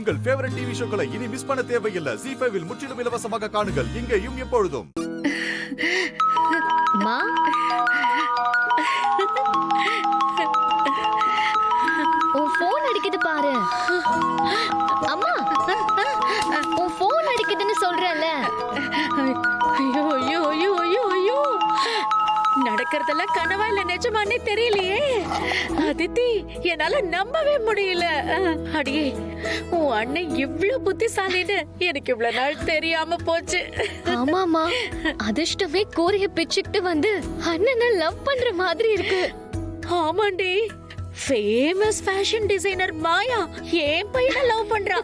உங்கள் favourite TV ஷோக்களை இனி miss பண்ண தேவையில்லை. ZEE5 இல் முற்றிலும் இலவசமாக காணுங்கள். இங்கேயும் எப்பொழுதும். மா உன் போன் அடிக்குது பாரு. அம்மா உன் போன் அடிக்குதுன்னு சொல்றல. ஐயோ ஐயோ ஐயோ ஐயோ ஐயோ, நடக்கிறதெல்லாம் கனவா இல்ல நிஜமானே தெரியலையே. அதித்தி, என்னால நம்பவே முடியல. அடியே, உன் அண்ணன் இவ்ளோ புத்திசாலின்னு எனக்கு இவ்வளவு நாள் தெரியாம போச்சு. ஆமாமா, அதிர்ஷ்டமே கூரைய பிச்சுக்கிட்டு வந்து அண்ணனை லவ் பண்ற மாதிரி இருக்கு. ஆமாண்டி, ஃபேமஸ் ஃபேஷன் டிசைனர் மாயா ஏன் பையனை லவ் பண்றா.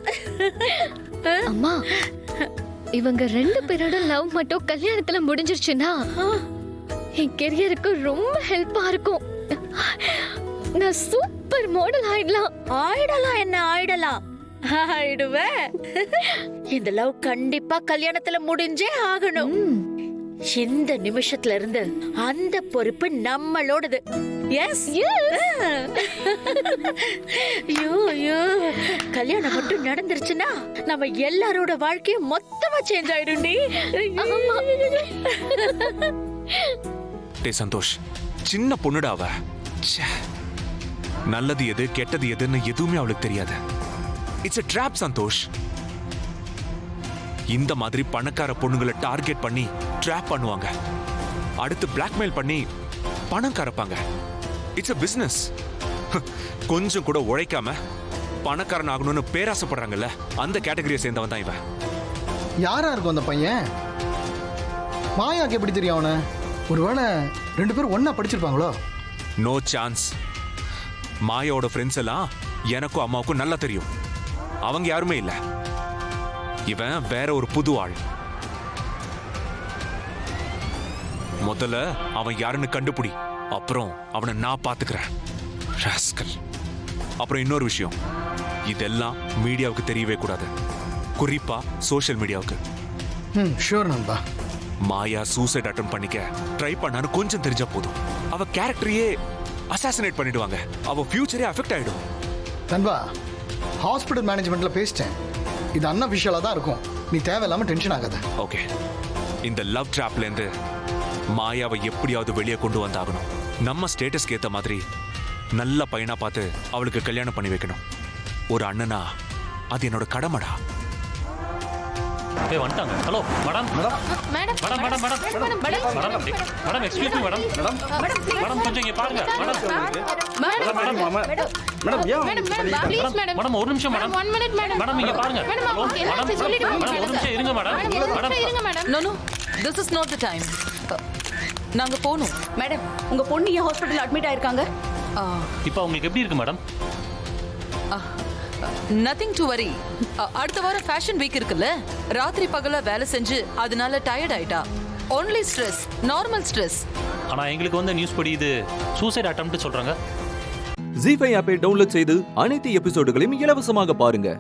அம்மா, இவங்க ரெண்டு பேரோட லவ் மட்டும் கல்யாணத்துல முடிஞ்சிருச்சுன்னா என் கெரியருக்கு ரொம்ப ஹெல்ப்பா இருக்கும். நான் சூப்பர் மாடல் ஆயிடலாம். ஆயிடலாம், என்ன ஆயிடலாம், ஆயிடுவேன். இந்த லவ் கண்டிப்பா கல்யாணத்துல முடிஞ்சே ஆகணும். இந்த நிமிஷத்துல இருந்து அந்த பொறுப்பு நம்மளோடது. எஸ், ஐயோ ஐயோ, கல்யாணம் மட்டும் நடந்துருச்சுன்னா நம்ம எல்லாரோட வாழ்க்கையும் மொத்தமா சேஞ்ச் ஆயிடும்டி. டே சந்தோஷ், சின்ன பொண்ணுடா அவ. நல்லது எது கெட்டது எதுன்னு எதுவுமே அவளுக்கு தெரியாது. It's a trap Santhosh. இந்த மாதிரி பணக்கார பொண்ணுங்களை டார்கெட் பண்ணி ட்ராப் பண்ணுவாங்க. அடுத்து பிளாக்மெயில் பண்ணி பணம் கறப்பாங்க. It's a business. கொஞ்சம் கூட உழைக்காம பணக்காரன் ஆகணும்னு பேராசைப்படுறாங்கல்ல, அந்த கேட்டகரியை சேர்ந்தவன் தான் இவன். யாரா இருக்கும் அந்த பையன்? மாயாக்கு எப்படி தெரியும் அவனை? ஒருவேளை ரெண்டு பேரும் ஒன்னா படிச்சிருப்பாங்களோ? No chance. மாயாவோட ஃப்ரெண்ட்ஸ் எல்லாம் எனக்கும் அம்மாவுக்கும் நல்லா தெரியும். அவங்க யாருமே இல்ல. இவன் வேற ஒரு புது ஆள். முதல்ல அவன் யாருன்னு கண்டுபிடி, அப்புறம் அவனை நான் பாத்துக்கிறேன். ராஸ்கல். அப்புறம் இன்னொரு விஷயம், இதெல்லாம் மீடியாவுக்கு தெரியவே கூடாது, குறிப்பா சோஷியல் மீடியாவுக்கு. ஷூர் நண்பா. மாயா சூசைட் அட்டெம்ப்ட் பண்ணிக்க ட்ரை பண்ணான்னு கொஞ்சம் தெரிஞ்சா போதும், அவ கேரக்டரையே அசாசினேட் பண்ணிடுவாங்க. அவ ஃபியூச்சரே அஃபெக்ட் ஆயிடும். நண்பா, ஹாஸ்பிட்டல் மேனேஜ்மெண்ட்ல பேசிட்டேன். இது அன்அஃபிஷியலா தான் இருக்கும். நீ தேவையில்லாம டென்ஷன் ஆகாத. ஓகே, இந்த லவ் ட்ராப்ல இருந்து மாயாவை எப்படியாவது வெளியே கொண்டு வந்தாகணும். நம்ம ஸ்டேட்டஸ்க்கு ஏத்த மாதிரி நல்ல பையனா பார்த்து அவளுக்கு கல்யாணம் பண்ணி வைக்கணும். ஒரு அண்ணனா அது என்னோட கடமைடா. ஏய் வந்துட்டாங்க. Hello madam. Madam madam madam madam madam madam excuse me madam. Madam கொஞ்சம் இங்க பாருங்க மேடம். மேடம் மேடம் மேடம் ஒரு நிமிஷம் மேடம். 1 minute madam. மேடம் இங்க பாருங்க. மேடம் ஒரு நிமிஷம் இருங்க madam. Madam no no, this is not the time. நாங்க போணும். மேடம், உங்க பொண்ணு ஏன் ஹாஸ்பிடல்ல அட்மிட் ஆயிருக்காங்க? இப்போ உங்களுக்கு எப்படி இருக்கு மேடம்? Nothing to worry. அடுத்த வாரம் ஃபேஷன் வீக் இருக்குல்ல, ராத்திரி பகலா வேலை செஞ்சு அதனால டயர்ட் ஆயிட்டா. Only stress, normal stress. ஆனா எங்களுக்கு வந்து நியூஸ் படி இது சூசைட் அட்டெம்ப்ட் சொல்றாங்க. ZEE5 ஆப்பை டவுன்லோட் செய்து அனைத்து எபிசோடுகளையும் இலவசமாக பாருங்க.